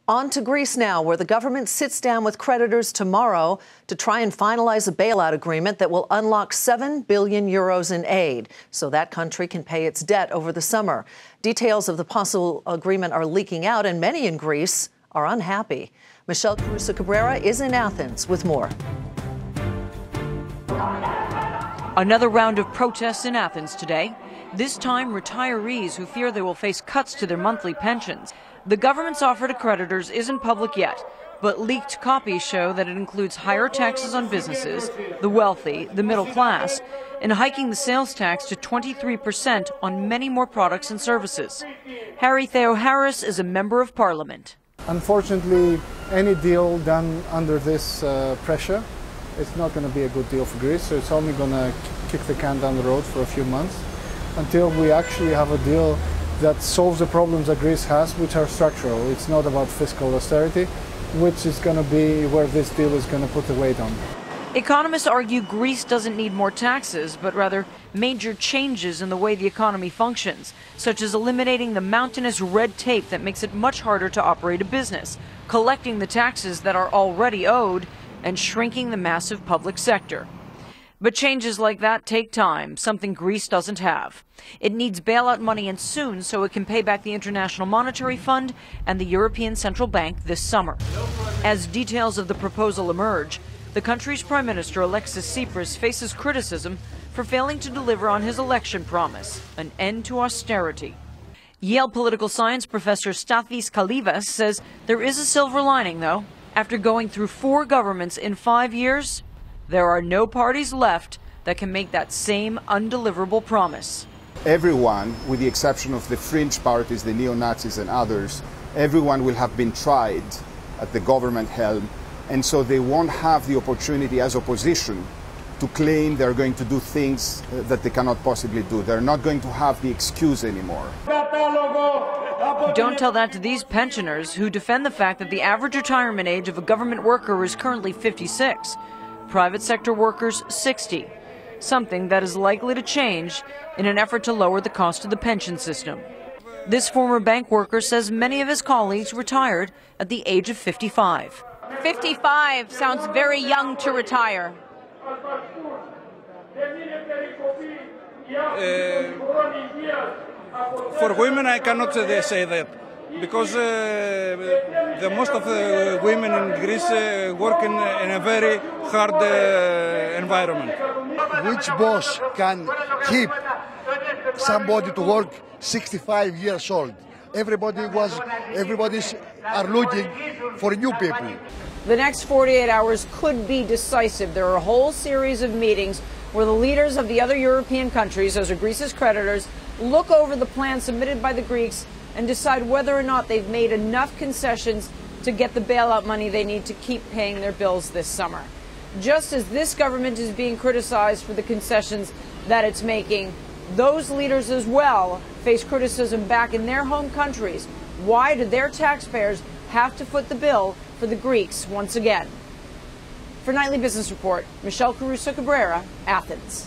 On to Greece now, where the government sits down with creditors tomorrow to try and finalize a bailout agreement that will unlock 7 billion euros in aid so that country can pay its debt over the summer. Details of the possible agreement are leaking out, and many in Greece are unhappy. Michelle Caruso-Cabrera is in Athens with more. Another round of protests in Athens today. This time, retirees who fear they will face cuts to their monthly pensions. The government's offer to creditors isn't public yet, but leaked copies show that it includes higher taxes on businesses, the wealthy, the middle class, and hiking the sales tax to 23% on many more products and services. Harry Theoharis is a member of parliament. Unfortunately, any deal done under this pressure, it's not going to be a good deal for Greece, so it's only going to kick the can down the road for a few months until we actually have a deal that solves the problems that Greece has, which are structural. It's not about fiscal austerity, which is going to be where this deal is going to put the weight on. Economists argue Greece doesn't need more taxes, but rather major changes in the way the economy functions, such as eliminating the mountainous red tape that makes it much harder to operate a business, collecting the taxes that are already owed, and shrinking the massive public sector. But changes like that take time, something Greece doesn't have. It needs bailout money, and soon, so it can pay back the International Monetary Fund and the European Central Bank this summer. As details of the proposal emerge, the country's Prime Minister Alexis Tsipras faces criticism for failing to deliver on his election promise, an end to austerity. Yale political science professor Stathis Kalivas says there is a silver lining, though. After going through 4 governments in 5 years, there are no parties left that can make that same undeliverable promise. Everyone, with the exception of the fringe parties, the neo-Nazis and others, everyone will have been tried at the government helm, and so they won't have the opportunity as opposition to claim they're going to do things that they cannot possibly do. They're not going to have the excuse anymore. Don't tell that to these pensioners who defend the fact that the average retirement age of a government worker is currently 56. Private sector workers 60, something that is likely to change in an effort to lower the cost of the pension system. This former bank worker says many of his colleagues retired at the age of 55. 55 sounds very young to retire. For women, I cannot say that, because the most of the women in Greece work in a very hard environment. Which boss can keep somebody to work 65 years old? Everybody's are looking for new people. The next 48 hours could be decisive. There are a whole series of meetings where the leaders of the other European countries, those are Greece's creditors, look over the plan submitted by the Greeks and decide whether or not they've made enough concessions to get the bailout money they need to keep paying their bills this summer. Just as this government is being criticized for the concessions that it's making, those leaders as well face criticism back in their home countries. Why do their taxpayers have to foot the bill for the Greeks once again? For Nightly Business Report, Michelle Caruso-Cabrera, Athens.